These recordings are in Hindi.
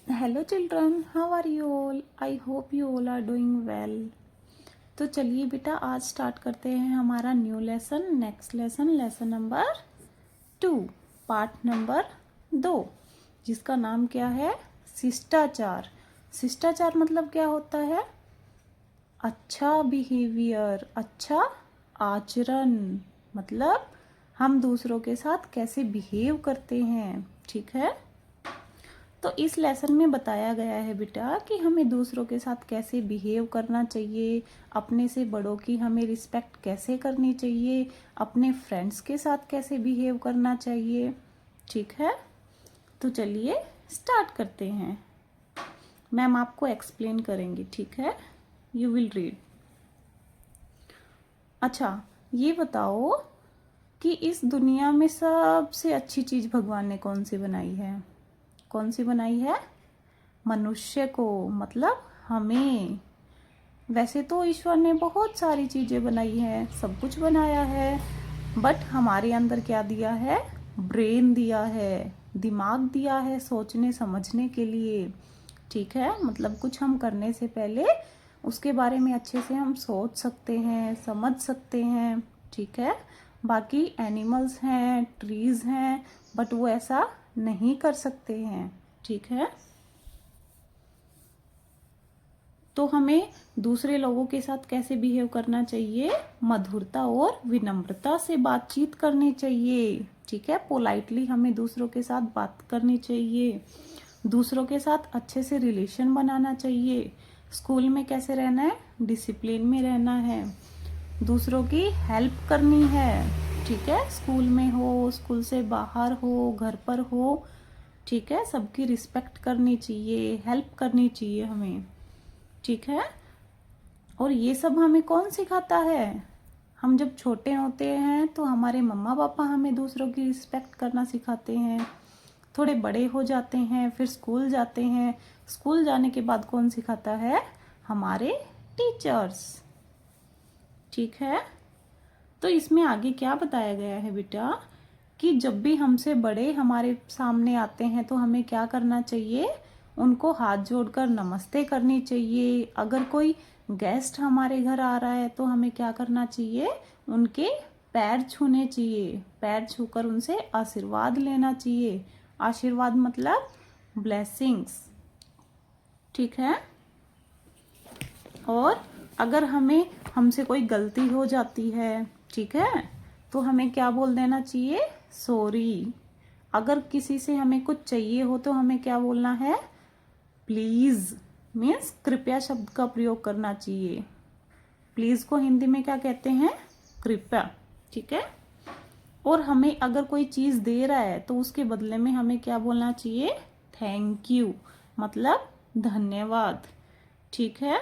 Hello children, how are you all? I hope you all are doing well. तो चलिए बेटा, आज स्टार्ट करते हैं हमारा new lesson, next lesson, lesson number 2, part number 2, जिसका नाम क्या है? शिष्टाचार। शिष्टाचार मतलब क्या होता है? अच्छा बिहेवियर, अच्छा आचरण। मतलब हम दूसरों के साथ कैसे बिहेव करते हैं, ठीक है। तो इस लेसन में बताया गया है बेटा कि हमें दूसरों के साथ कैसे बिहेव करना चाहिए, अपने से बड़ों की हमें रिस्पेक्ट कैसे करनी चाहिए, अपने फ्रेंड्स के साथ कैसे बिहेव करना चाहिए, ठीक है। तो चलिए स्टार्ट करते हैं। मैम आपको एक्सप्लेन करेंगी, ठीक है। You will read. अच्छा, ये बताओ कि इस दुनिया में सबसे अच्छी चीज भगवान ने कौन सी बनाई है? कौन सी बनाई है? मनुष्य को, मतलब हमें। वैसे तो ईश्वर ने बहुत सारी चीजें बनाई है, सब कुछ बनाया है, बट हमारे अंदर क्या दिया है? ब्रेन दिया है, दिमाग दिया है सोचने समझने के लिए, ठीक है। मतलब कुछ हम करने से पहले उसके बारे में अच्छे से हम सोच सकते हैं, समझ सकते हैं, ठीक है। बाकी एनिमल्स हैं, ट्रीज हैं, बट वो ऐसा नहीं कर सकते हैं, ठीक है। तो हमें दूसरे लोगों के साथ कैसे बिहेव करना चाहिए? मधुरता और विनम्रता से बातचीत करनी चाहिए, ठीक है। पोलाइटली हमें दूसरों के साथ बात करनी चाहिए, दूसरों के साथ अच्छे से रिलेशन बनाना चाहिए। स्कूल में कैसे रहना है? डिसिप्लिन में रहना है, दूसरों की हेल्प करनी है, ठीक है। स्कूल में हो, स्कूल से बाहर हो, घर पर हो, ठीक है। सबकी रिस्पेक्ट करनी चाहिए, हेल्प करनी चाहिए हमें, ठीक है। और ये सब हमें कौन सिखाता है? हम जब छोटे होते हैं तो हमारे मम्मा पापा हमें दूसरों की रिस्पेक्ट करना सिखाते हैं। थोड़े बड़े हो जाते हैं, फिर स्कूल जाते हैं। स्कूल जाने के बाद कौन सिखाता है? हमारे टीचर्स, ठीक है। तो इसमें आगे क्या बताया गया है बेटा कि जब भी हमसे बड़े हमारे सामने आते हैं तो हमें क्या करना चाहिए? उनको हाथ जोड़कर नमस्ते करनी चाहिए। अगर कोई गेस्ट हमारे घर आ रहा है तो हमें क्या करना चाहिए? उनके पैर छूने चाहिए, पैर छूकर उनसे आशीर्वाद लेना चाहिए। आशीर्वाद मतलब ब्लेसिंग्स, ठीक है। और अगर हमसे कोई गलती हो जाती है, ठीक है, तो हमें क्या बोल देना चाहिए? सॉरी। अगर किसी से हमें कुछ चाहिए हो तो हमें क्या बोलना है? प्लीज, मीन्स कृपया शब्द का प्रयोग करना चाहिए। प्लीज को हिंदी में क्या कहते हैं? कृपया, ठीक है। और हमें अगर कोई चीज दे रहा है तो उसके बदले में हमें क्या बोलना चाहिए? थैंक यू, मतलब धन्यवाद, ठीक है।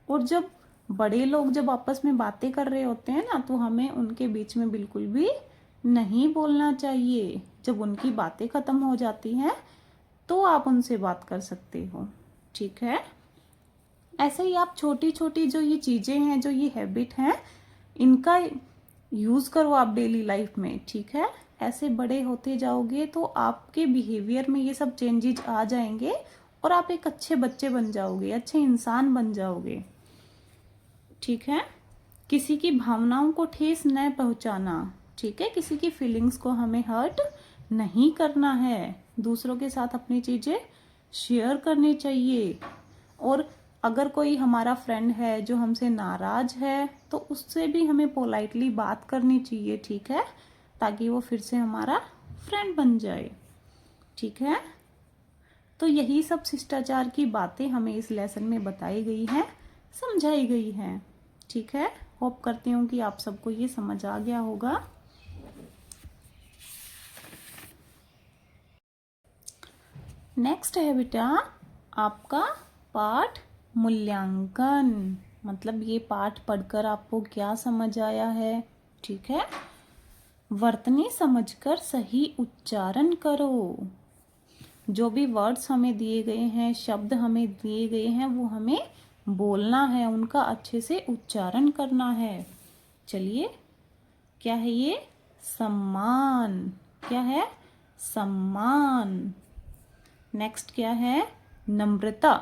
और जब बड़े लोग जब आपस में बातें कर रहे होते हैं ना, तो हमें उनके बीच में बिल्कुल भी नहीं बोलना चाहिए। जब उनकी बातें खत्म हो जाती हैं तो आप उनसे बात कर सकते हो, ठीक है। ऐसे ही आप छोटी छोटी जो ये चीजें हैं, जो ये हैबिट हैं, इनका यूज करो आप डेली लाइफ में, ठीक है। ऐसे बड़े होते जाओगे तो आपके बिहेवियर में ये सब चेंजेस आ जाएंगे और आप एक अच्छे बच्चे बन जाओगे, अच्छे इंसान बन जाओगे, ठीक है। किसी की भावनाओं को ठेस न पहुंचाना, ठीक है। किसी की फीलिंग्स को हमें हर्ट नहीं करना है। दूसरों के साथ अपनी चीजें शेयर करनी चाहिए। और अगर कोई हमारा फ्रेंड है जो हमसे नाराज है तो उससे भी हमें पोलाइटली बात करनी चाहिए, ठीक है, ताकि वो फिर से हमारा फ्रेंड बन जाए, ठीक है। तो यही सब शिष्टाचार की बातें हमें इस लेसन में बताई गई हैं, समझाई गई हैं, ठीक है। होप करती हूँ कि आप सबको ये समझ आ गया होगा। नेक्स्ट है बेटा आपका पाठ मूल्यांकन। मतलब ये पाठ पढ़कर आपको क्या समझ आया है, ठीक है। वर्तनी समझकर सही उच्चारण करो। जो भी वर्ड्स हमें दिए गए हैं, शब्द हमें दिए गए हैं, वो हमें बोलना है, उनका अच्छे से उच्चारण करना है। चलिए, क्या है ये? सम्मान। क्या है? सम्मान। नेक्स्ट क्या है? नम्रता।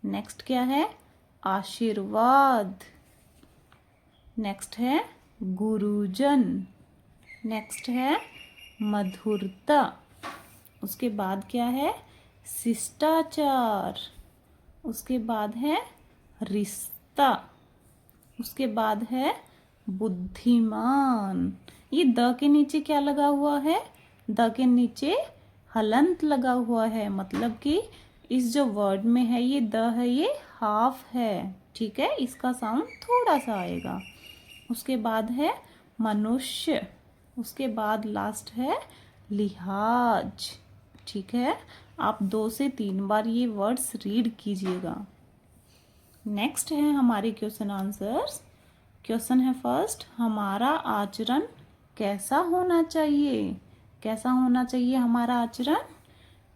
नेक्स्ट क्या है? आशीर्वाद। नेक्स्ट है गुरुजन। नेक्स्ट है मधुरता। उसके बाद क्या है? शिष्टाचार। उसके बाद है रिश्ता। उसके बाद है बुद्धिमान। ये द के नीचे क्या लगा हुआ है? द के नीचे हलंत लगा हुआ है, मतलब कि इस जो वर्ड में है ये द है, ये हाफ है, ठीक है, इसका साउंड थोड़ा सा आएगा। उसके बाद है मनुष्य। उसके बाद लास्ट है लिहाज। ठीक है, आप 2 से 3 बार ये वर्ड्स रीड कीजिएगा। नेक्स्ट है हमारे क्वेश्चन आंसर्स। क्वेश्चन है फर्स्ट, हमारा आचरण कैसा होना चाहिए? कैसा होना चाहिए हमारा आचरण?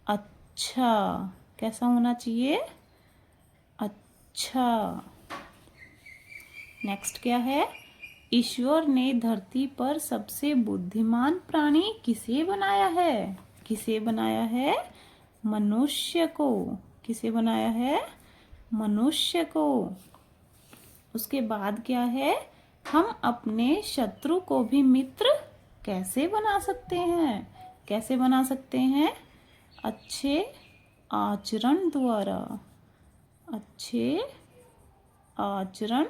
अच्छा। कैसा होना चाहिए? अच्छा। नेक्स्ट क्या है? ईश्वर ने धरती पर सबसे बुद्धिमान प्राणी किसे बनाया है? किसे बनाया है? मनुष्य को। किसे बनाया है? मनुष्य को। उसके बाद क्या है? हम अपने शत्रु को भी मित्र कैसे बना सकते हैं? कैसे बना सकते हैं? अच्छे आचरण द्वारा। अच्छे आचरण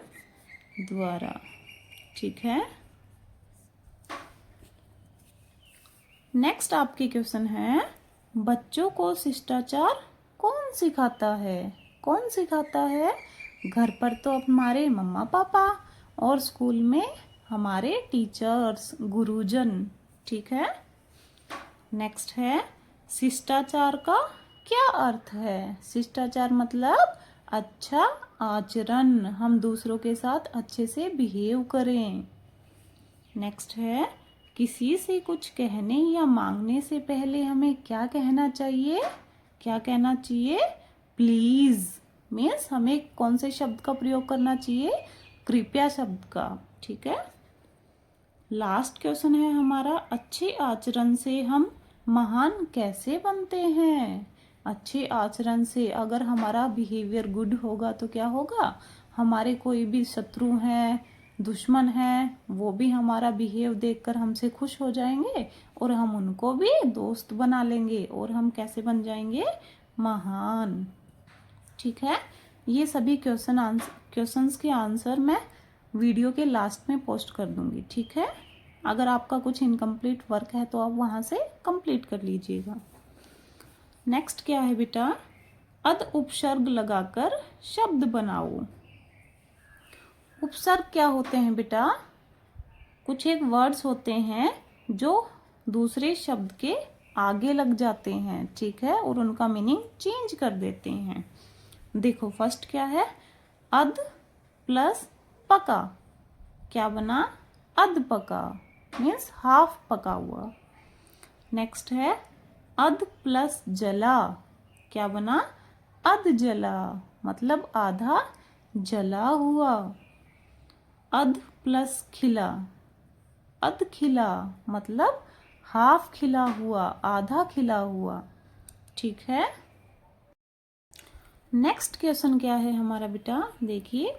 द्वारा। ठीक है। नेक्स्ट आपके क्वेश्चन है, बच्चों को शिष्टाचार कौन सिखाता है? कौन सिखाता है? घर पर तो हमारे मम्मा पापा और स्कूल में हमारे टीचर्स, गुरुजन। ठीक है। नेक्स्ट है, शिष्टाचार का क्या अर्थ है? शिष्टाचार मतलब अच्छा आचरण, हम दूसरों के साथ अच्छे से बिहेव करें। नेक्स्ट है, किसी से कुछ कहने या मांगने से पहले हमें क्या कहना चाहिए? क्या कहना चाहिए? प्लीज। मीन्स हमें कौन से शब्द का प्रयोग करना चाहिए? कृपया शब्द का। ठीक है। लास्ट क्वेश्चन है हमारा, अच्छे आचरण से हम महान कैसे बनते हैं? अच्छे आचरण से अगर हमारा बिहेवियर गुड होगा तो क्या होगा? हमारे कोई भी शत्रु हैं, दुश्मन हैं, वो भी हमारा बिहेव देखकर हमसे खुश हो जाएंगे और हम उनको भी दोस्त बना लेंगे और हम कैसे बन जाएंगे? महान। ठीक है। ये सभी क्वेश्चंस के आंसर मैं वीडियो के लास्ट में पोस्ट कर दूंगी। ठीक है। अगर आपका कुछ इनकम्प्लीट वर्क है तो आप वहां से कंप्लीट कर लीजिएगा। नेक्स्ट क्या है बेटा? अद उपसर्ग लगाकर शब्द बनाओ। उपसर्ग क्या होते हैं बेटा? कुछ एक वर्ड्स होते हैं जो दूसरे शब्द के आगे लग जाते हैं, ठीक है, और उनका मीनिंग चेंज कर देते हैं। देखो फर्स्ट क्या है? अध प्लस पका, क्या बना? अध पका, मीन्स हाफ पका हुआ। नेक्स्ट है अध प्लस जला, क्या बना? अध जला, मतलब आधा जला हुआ। अध प्लस खिला, अध खिला, मतलब हाफ खिला हुआ, आधा खिला हुआ। ठीक है। नेक्स्ट क्वेश्चन क्या है हमारा बेटा? देखिए,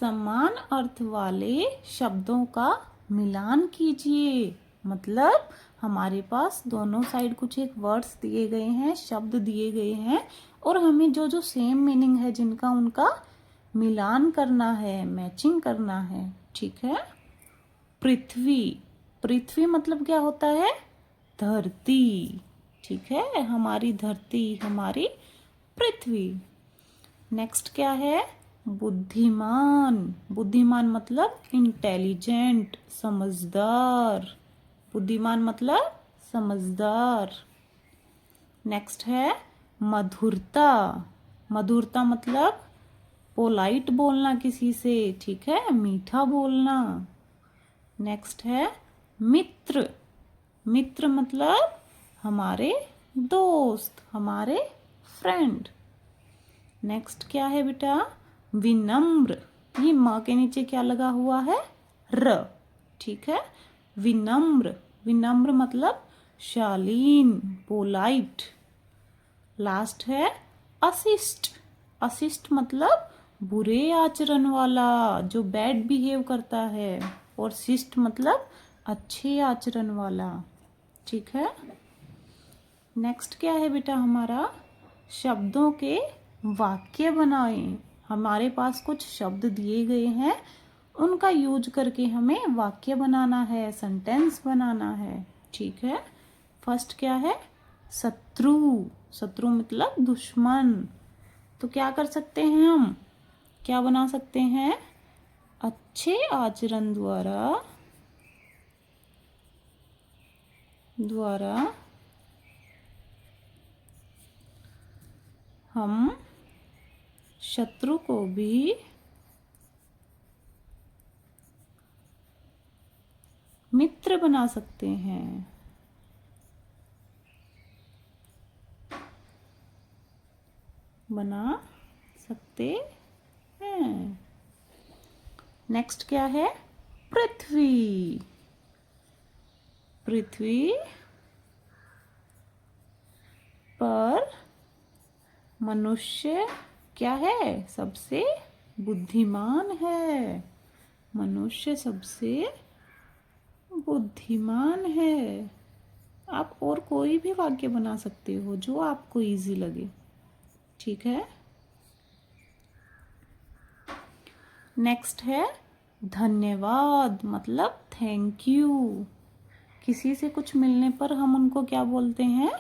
समान अर्थ वाले शब्दों का मिलान कीजिए। मतलब हमारे पास दोनों साइड कुछ एक वर्ड्स दिए गए हैं, शब्द दिए गए हैं, और हमें जो जो सेम मीनिंग है जिनका उनका मिलान करना है, मैचिंग करना है। ठीक है। पृथ्वी, पृथ्वी मतलब क्या होता है? धरती। ठीक है, हमारी धरती, हमारी पृथ्वी। नेक्स्ट क्या है? बुद्धिमान, बुद्धिमान मतलब इंटेलिजेंट, समझदार। बुद्धिमान मतलब समझदार। नेक्स्ट है मधुरता, मधुरता मतलब पोलाइट बोलना किसी से, ठीक है, मीठा बोलना। नेक्स्ट है मित्र, मित्र मतलब हमारे दोस्त, हमारे फ्रेंड। नेक्स्ट क्या है बेटा? विनम्र, ये म के नीचे क्या लगा हुआ है? र। ठीक है। विनम्र, विनम्र मतलब शालीन, पोलाइट। लास्ट है असिस्ट। असिस्ट मतलब बुरे आचरण वाला, जो बैड बिहेव करता है, और शिष्ट मतलब अच्छे आचरण वाला। ठीक है। नेक्स्ट क्या है बेटा हमारा, शब्दों के वाक्य बनाएं। हमारे पास कुछ शब्द दिए गए हैं, उनका यूज करके हमें वाक्य बनाना है, सेंटेंस बनाना है। ठीक है। फर्स्ट क्या है, शत्रु। शत्रु मतलब दुश्मन। तो क्या कर सकते हैं हम, क्या बना सकते हैं, अच्छे आचरण द्वारा हम शत्रु को भी मित्र बना सकते हैं। बना सकते हैं। नेक्स्ट क्या है, पृथ्वी। पृथ्वी पर मनुष्य क्या है, सबसे बुद्धिमान है। मनुष्य सबसे बुद्धिमान है। आप और कोई भी वाक्य बना सकते हो जो आपको इजी लगे। ठीक है। नेक्स्ट है धन्यवाद, मतलब थैंक यू। किसी से कुछ मिलने पर हम उनको क्या बोलते हैं,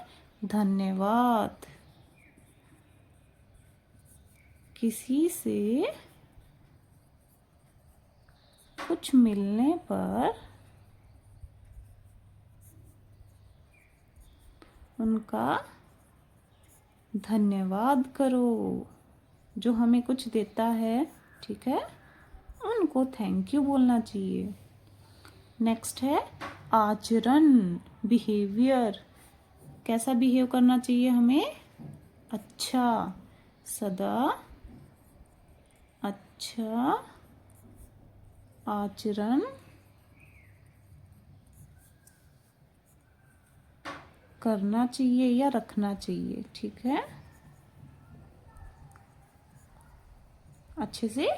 धन्यवाद। किसी से कुछ मिलने पर उनका धन्यवाद करो। जो हमें कुछ देता है, ठीक है, उनको थैंक यू बोलना चाहिए। नेक्स्ट है आचरण, बिहेवियर। कैसा बिहेव करना चाहिए हमें, अच्छा, सदा अच्छा आचरण करना चाहिए या रखना चाहिए। ठीक है, अच्छे से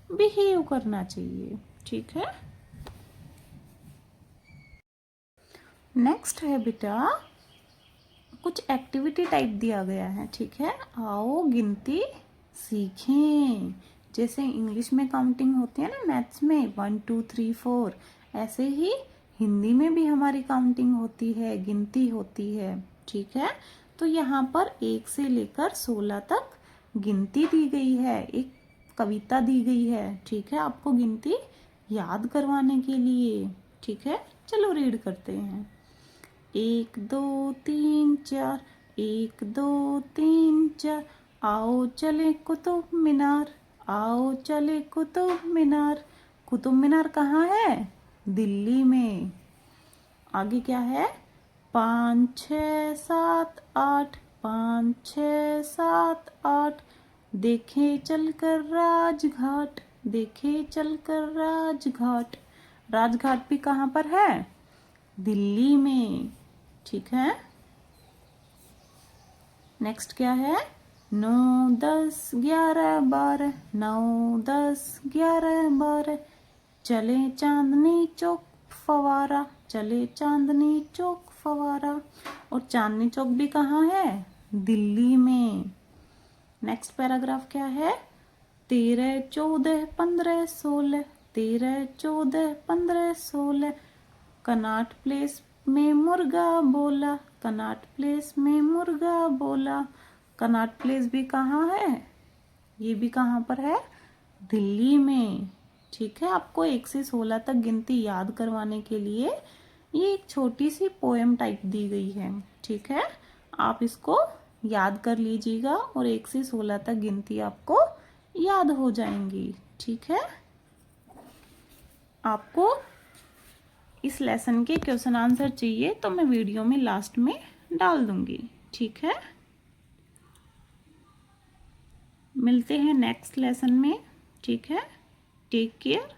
बिहेव करना चाहिए। ठीक है। नेक्स्ट है बेटा, कुछ एक्टिविटी टाइप दिया गया है। ठीक है, आओ गिनती सीखें। जैसे इंग्लिश में काउंटिंग होती है ना, मैथ्स में 1 2 3 4, ऐसे ही हिंदी में भी हमारी काउंटिंग होती है, गिनती होती है। ठीक है। तो यहाँ पर 1 से लेकर 16 तक गिनती दी गई है, एक कविता दी गई है। ठीक है, आपको गिनती याद करवाने के लिए। ठीक है, चलो रीड करते हैं। 1 2 3 4, 1 2 3 4, आओ चले कुतुब मीनार, आओ चले कुतुब मीनार। कुतुब मीनार कहाँ है, दिल्ली में। आगे क्या है, 5 6 7 8, 5 6 7 8, देखे चलकर राजघाट, देखे चलकर राजघाट। राजघाट भी कहाँ पर है, दिल्ली में। ठीक है। नेक्स्ट क्या है, 9 10 11 12, 9 10 11 12, चले चांदनी चौक फवारा, चले चांदनी चौक फवारा। और चांदनी चौक भी कहाँ है, दिल्ली में। नेक्स्ट पैराग्राफ क्या है, 13 14 15 16, 13 14 15 16, कनॉट प्लेस में मुर्गा बोला, कनॉट प्लेस में मुर्गा बोला। कनॉट प्लेस भी कहाँ है, ये भी कहाँ पर है, दिल्ली में। ठीक है, आपको 1 से 16 तक गिनती याद करवाने के लिए ये एक छोटी सी पोएम टाइप दी गई है। ठीक है, आप इसको याद कर लीजिएगा और 1 से 16 तक गिनती आपको याद हो जाएंगी। ठीक है, आपको इस लेसन के क्वेश्चन आंसर चाहिए तो मैं वीडियो में लास्ट में डाल दूंगी। ठीक है, मिलते हैं नेक्स्ट लेसन में। ठीक है, टेक केयर।